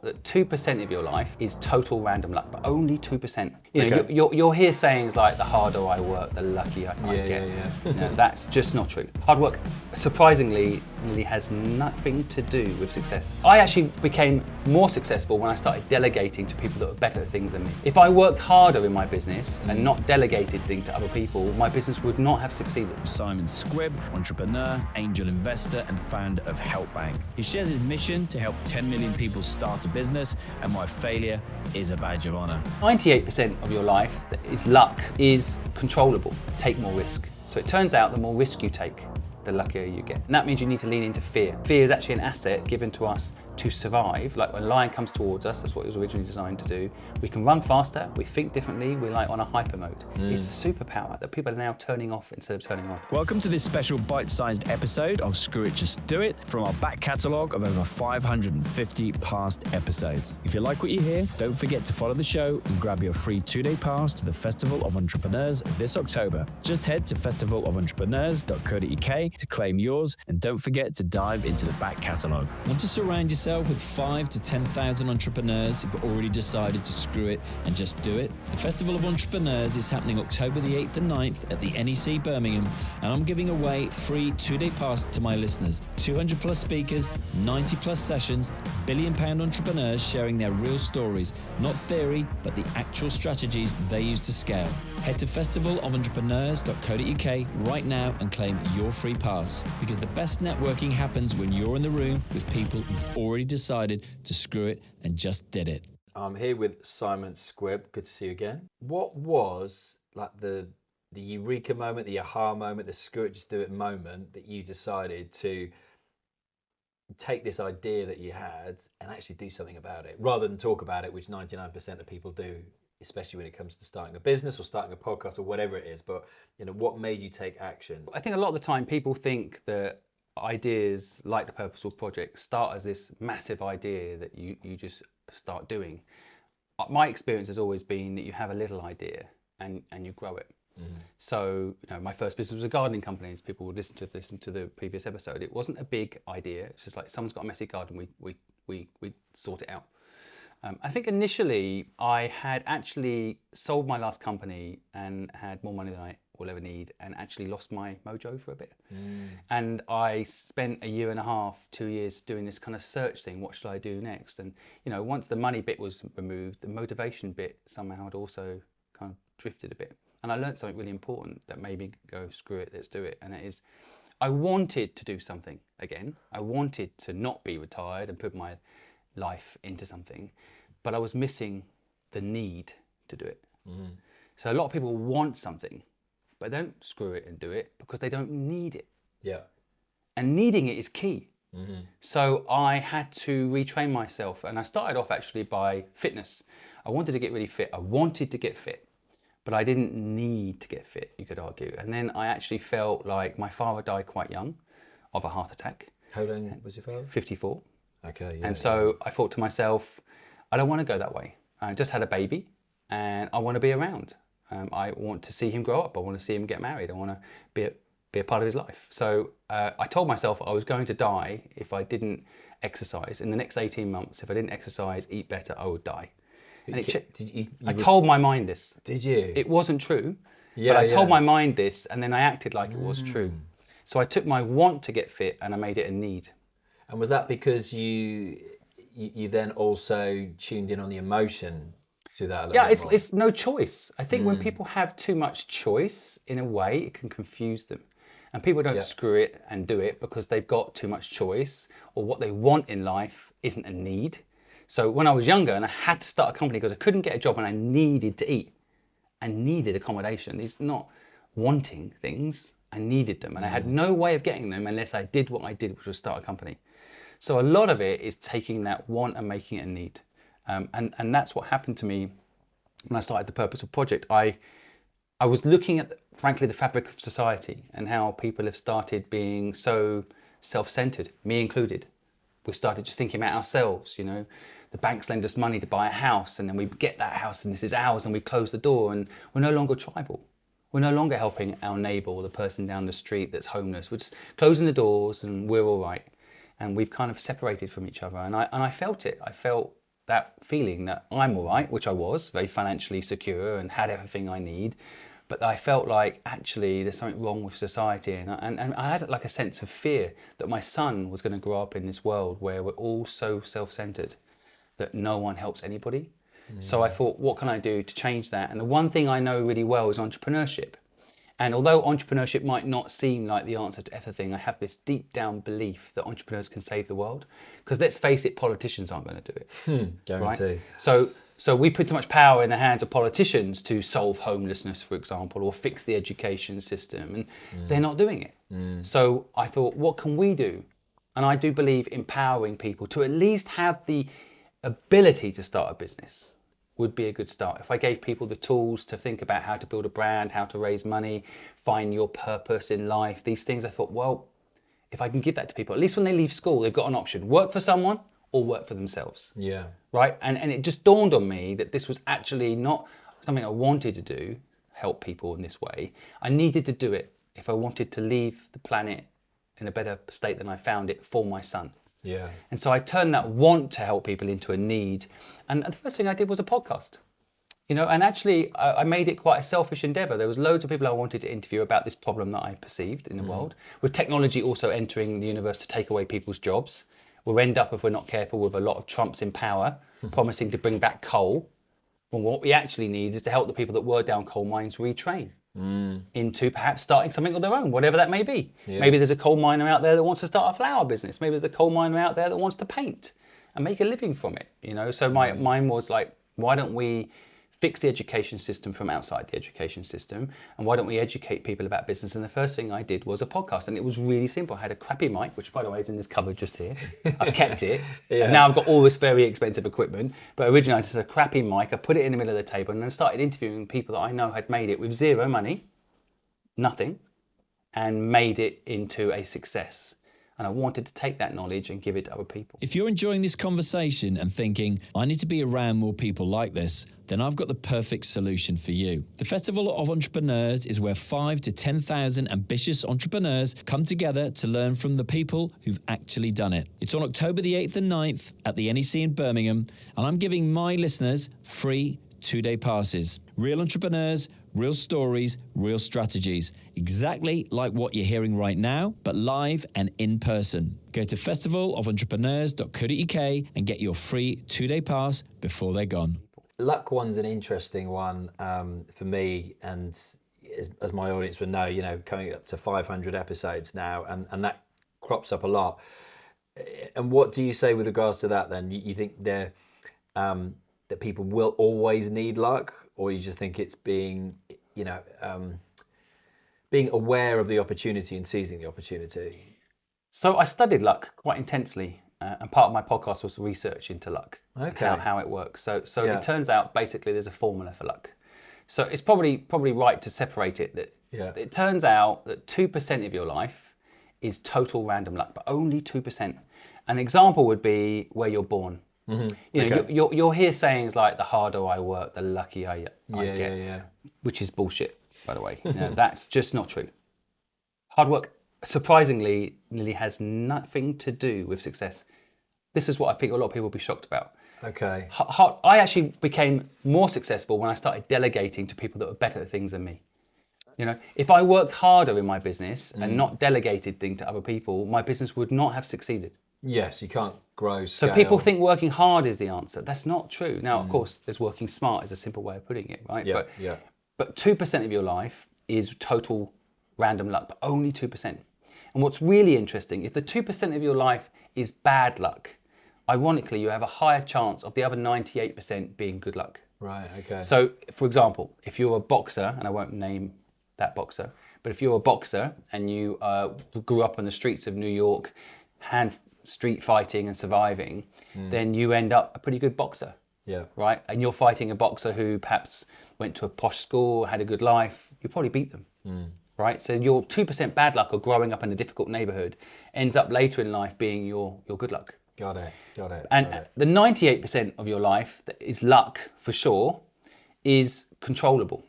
that 2% of your life is total random luck, but only 2%. You know, you'll hear sayings like, the harder I work, the luckier I get. You know, that's just not true. Hard work, surprisingly, really has nothing to do with success. I actually became more successful when I started delegating to people that were better at things than me. If I worked harder in my business and not delegated things to other people, my business would not have succeeded. Simon Squibb, entrepreneur, angel investor, and founder of HelpBank. He shares his mission to help 10 million people start a business and why failure is a badge of honor. 98% of your life that is luck is controllable. Take more risk. So it turns out the more risk you take, the luckier you get. And that means you need to lean into fear. Fear is actually an asset given to us to survive. Like when a lion comes towards us, that's what it was originally designed to do. We can run faster, we think differently, we're like on a hyper mode. It's a superpower that people are now turning off instead of turning on. Welcome to this special bite-sized episode of Screw It, Just Do It from our back catalogue of over 550 past episodes. If you like what you hear, don't forget to follow the show and grab your free 2-day pass to the Festival of Entrepreneurs this October. Just head to festivalentrepreneurs.co.uk to claim yours, and don't forget to dive into the back catalogue. Want to surround yourself with 5,000 to 10,000 entrepreneurs who've already decided to screw it and just do it? The Festival of Entrepreneurs is happening October the 8th and 9th at the NEC Birmingham, and I'm giving away free 2-day pass to my listeners. 200 plus speakers, 90 plus sessions, billion-pound entrepreneurs sharing their real stories, not theory, but the actual strategies they use to scale. Head to festivalentrepreneurs.co.uk right now and claim your free pass, because the best networking happens when you're in the room with people who've already decided to screw it and just did it. I'm here with Simon Squibb. Good to see you again. What was like the eureka moment, the aha moment, the screw it, just do it moment that you decided to take this idea that you had and actually do something about it, rather than talk about it, which 99% of people do, especially when it comes to starting a business or starting a podcast or whatever it is? But you know, what made you take action? I think a lot of the time people think that ideas like the Purposeful Project start as this massive idea that you just start doing. My experience has always been that you have a little idea and you grow it. So, you know, my first business was a gardening company, as people would listen to the previous episode. It wasn't a big idea. It's just like, someone's got a messy garden, we sort it out. I think initially I had actually sold my last company and had more money than I will ever need, and actually lost my mojo for a bit. And I spent a year and a half, 2 years doing this kind of search thing. What should I do next? And you know, once the money bit was removed, the motivation bit somehow had also kind of drifted a bit. And I learned something really important that made me go, screw it, let's do it. And it is, I wanted to do something again. I wanted to not be retired and put my life into something, but I was missing the need to do it. So a lot of people want something, but they don't screw it and do it because they don't need it. And needing it is key. So I had to retrain myself, and I started off actually by fitness. I wanted to get really fit. I wanted to get fit, but I didn't need to get fit, you could argue. And then I actually felt like my father died quite young of a heart attack. How long was your father? 54. Okay. And so I thought to myself, I don't want to go that way. I just had a baby and I want to be around. I want to see him grow up. I want to see him get married. I want to be a part of his life. So I told myself I was going to die if I didn't exercise. In the next 18 months, if I didn't exercise, eat better, I would die. And I told my mind this. Did you? It wasn't true, but I told my mind this, and then I acted like it was true. So I took my want to get fit and I made it a need. And was that because you then also tuned in on the emotion to that a little bit more? It's no choice. I think when people have too much choice, in a way, it can confuse them. And people don't screw it and do it because they've got too much choice, or what they want in life isn't a need. So when I was younger and I had to start a company because I couldn't get a job and I needed to eat, I needed accommodation. It's not wanting things, I needed them. And I had no way of getting them unless I did what I did, which was start a company. So a lot of it is taking that want and making it a need. And that's what happened to me when I started the Purposeful Project. I was looking at, frankly, the fabric of society and how people have started being so self-centered, me included. We started just thinking about ourselves, you know. The banks lend us money to buy a house, and then we get that house and this is ours, and we close the door, and we're no longer tribal. We're no longer helping our neighbor or the person down the street that's homeless. We're just closing the doors and we're all right. And we've kind of separated from each other. And I felt it. I felt that feeling that I'm all right, which I was, very financially secure and had everything I need. But I felt like actually there's something wrong with society, and I had like a sense of fear that my son was going to grow up in this world where we're all so self-centered that no one helps anybody. So I thought, what can I do to change that? And the one thing I know really well is entrepreneurship. And although entrepreneurship might not seem like the answer to everything, I have this deep down belief that entrepreneurs can save the world. Because let's face it, politicians aren't going to do it. Guarantee. Right? So we put so much power in the hands of politicians to solve homelessness, for example, or fix the education system, and they're not doing it. So I thought, what can we do? And I do believe empowering people to at least have the ability to start a business would be a good start. If I gave people the tools to think about how to build a brand, how to raise money, find your purpose in life, these things, I thought, well, if I can give that to people, at least when they leave school, they've got an option, work for someone or work for themselves. Yeah. Right? And it just dawned on me that this was actually not something I wanted to do, help people in this way. I needed to do it if I wanted to leave the planet in a better state than I found it for my son. Yeah. And so I turned that want to help people into a need. And the first thing I did was a podcast. You know, and actually I made it quite a selfish endeavor. There was loads of people I wanted to interview about this problem that I perceived in the world, with technology also entering the universe to take away people's jobs. We'll end up, if we're not careful, with a lot of Trumps in power promising to bring back coal. Well, what we actually need is to help the people that were down coal mines retrain into perhaps starting something of their own, whatever that may be. Yeah. Maybe there's a coal miner out there that wants to start a flower business. Maybe there's a coal miner out there that wants to paint and make a living from it. You know, so mine was like, why don't we fix the education system from outside the education system, and why don't we educate people about business? And the first thing I did was a podcast, and it was really simple. I had a crappy mic, which by the way is in this cupboard just here. I've kept it. Yeah. And now I've got all this very expensive equipment, but originally I just had a crappy mic. I put it in the middle of the table and then started interviewing people that I know had made it with zero money, nothing, and made it into a success. And I wanted to take that knowledge and give it to other people. If you're enjoying this conversation and thinking, I need to be around more people like this, then I've got the perfect solution for you. The Festival of Entrepreneurs is where 5,000 to 10,000 ambitious entrepreneurs come together to learn from the people who've actually done it. It's on October the 8th and 9th at the NEC in Birmingham, and I'm giving my listeners free 2-day passes. Real entrepreneurs, real stories, real strategies. Exactly like what you're hearing right now, but live and in person. Go to festivalofentrepreneurs.co.uk and get your free 2-day pass before they're gone. Luck one's an interesting one for me, and as my audience would know, you know, coming up to 500 episodes now, and that crops up a lot. And what do you say with regards to that then? You think that people will always need luck, or you just think it's being, you know, being aware of the opportunity and seizing the opportunity? So I studied luck quite intensely, and part of my podcast was research into luck, Okay. and how it works. So Yeah. it turns out basically there's a formula for luck. So it's probably right to separate it. That it turns out that 2% of your life is total random luck, but only 2%. An example would be where you're born. You know, you'll hear sayings like, the harder I work, the luckier I get, which is bullshit, by the way. You know, that's just not true. Hard work, surprisingly, nearly has nothing to do with success. This is what I think a lot of people will be shocked about. Okay. I actually became more successful when I started delegating to people that were better at things than me. You know, if I worked harder in my business and not delegated things to other people, my business would not have succeeded. Yes, you can't grow So scale. people think working hard is the answer. That's not true. Now, of course, there's working smart is a simple way of putting it, right? But 2% of your life is total random luck, but only 2%. And what's really interesting, if the 2% of your life is bad luck, ironically, you have a higher chance of the other 98% being good luck. Right, okay. So, for example, if you're a boxer, and I won't name that boxer, but if you're a boxer and you grew up on the streets of New York, street fighting and surviving, then you end up a pretty good boxer. Yeah. Right? And you're fighting a boxer who perhaps went to a posh school, had a good life, you probably beat them. Right? So your 2% bad luck or growing up in a difficult neighborhood ends up later in life being your good luck. Got it. And the 98% of your life that is luck for sure is controllable.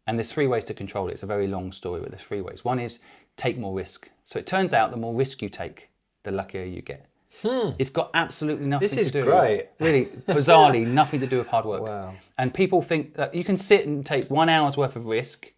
And there's 3 ways to control it. It's a very long story, but there's 3 ways. One is take more risk. So it turns out the more risk you take, the luckier you get. It's got absolutely nothing This is to do. great. Really, bizarrely, nothing to do with hard work. Wow. And people think that you can sit and take 1 hour's worth of risk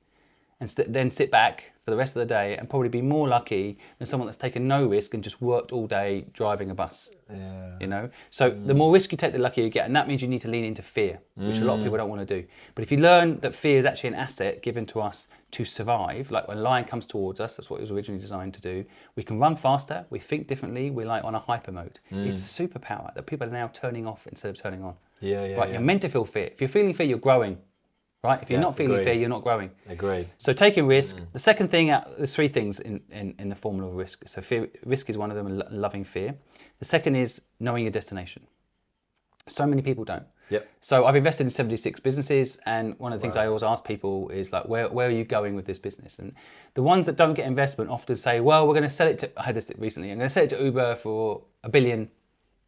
and then sit back for the rest of the day and probably be more lucky than someone that's taken no risk and just worked all day driving a bus. Yeah. You know, so the more risk you take, the luckier you get, and that means you need to lean into fear, which a lot of people don't want to do. But if you learn that fear is actually an asset given to us to survive, like when a lion comes towards us, that's what it was originally designed to do. We can run faster, we think differently, we're like on a hyper mode. It's a superpower that people are now turning off instead of turning on. Right, you're meant to feel fear. If you're feeling fear, you're growing. Right, if you're not feeling fear, you're not growing. Agreed. So taking risk. The second thing, there's three things in the formula of risk. So risk is one of them, and loving fear. The second is knowing your destination. So many people don't. Yep. So I've invested in 76 businesses, and one of the things I always ask people is like, where are you going with this business? And the ones that don't get investment often say, well, we're going to sell it to, I had this recently, I'm going to sell it to Uber for $1 billion.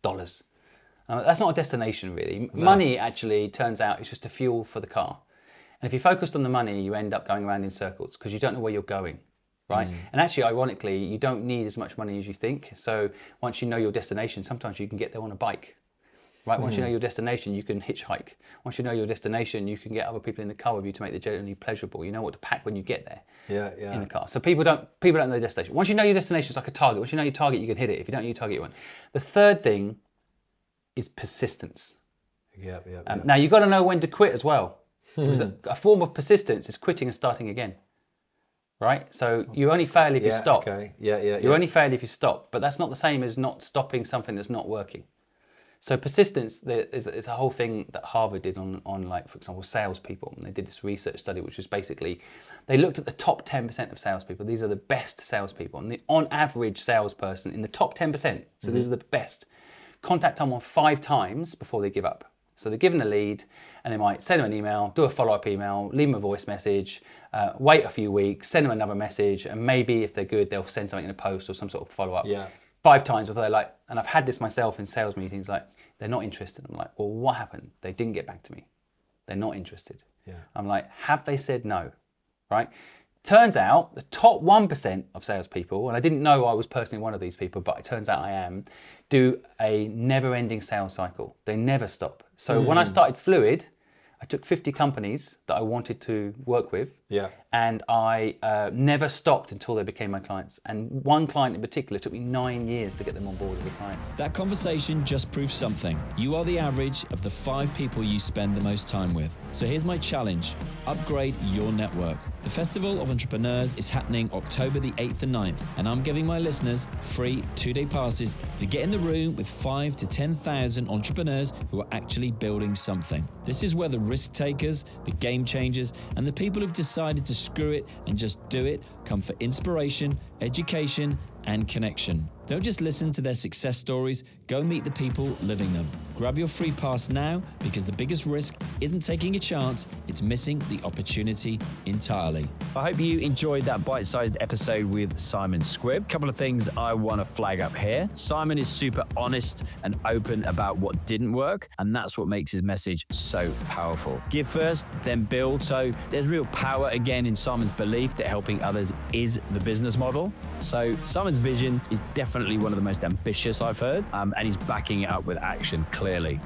That's not a destination really. No. Money actually turns out is just a fuel for the car. And if you're focused on the money, you end up going around in circles because you don't know where you're going, right? And actually, ironically, you don't need as much money as you think. So once you know your destination, sometimes you can get there on a bike, right? Once you know your destination, you can hitchhike. Once you know your destination, you can get other people in the car with you to make the journey pleasurable. You know what to pack when you get there in the car. So people don't know their destination. Once you know your destination, it's like a target. Once you know your target, you can hit it. If you don't know your target, you won't. The third thing is persistence. Now, you've got to know when to quit as well. Because a form of persistence is quitting and starting again, right? So you only fail if you stop. You only fail if you stop, but that's not the same as not stopping something that's not working. So persistence is a whole thing that Harvard did on like, for example, salespeople. And they did this research study, which was basically, they looked at the top 10% of salespeople. These are the best salespeople. And the on average salesperson in the top 10%, so these are the best, contact someone 5 times before they give up. So they're given a lead and they might send them an email, do a follow-up email, leave them a voice message, wait a few weeks, send them another message, and maybe if they're good, they'll send something in a post or some sort of follow-up. 5 times before they're like, and I've had this myself in sales meetings, like, they're not interested. I'm like, well, what happened? They didn't get back to me. They're not interested. I'm like, have they said no, right? Turns out the top 1% of salespeople, and I didn't know I was personally one of these people, but it turns out I am, do a never-ending sales cycle. They never stop. So when I started Fluid, I took 50 companies that I wanted to work with, and I never stopped until they became my clients. And one client in particular took me 9 years to get them on board as a client. That conversation just proves something. You are the average of the 5 people you spend the most time with. So here's my challenge. Upgrade your network. The Festival of Entrepreneurs is happening October the 8th and 9th, and I'm giving my listeners free 2-day passes to get in the room with 5,000 to 10,000 entrepreneurs who are actually building something. This is where the risk takers, the game changers, and the people who've decided to screw it and just do it come for inspiration, education, and connection. Don't just listen to their success stories, go meet the people living them. Grab your free pass now, because the biggest risk isn't taking a chance, it's missing the opportunity entirely. I hope you enjoyed that bite-sized episode with Simon Squibb. Couple of things I want to flag up here. Simon is super honest and open about what didn't work, and that's what makes his message so powerful. Give first, then build. So there's real power again in Simon's belief that helping others is the business model. So Simon's vision is definitely one of the most ambitious I've heard, and he's backing it up with action clearly.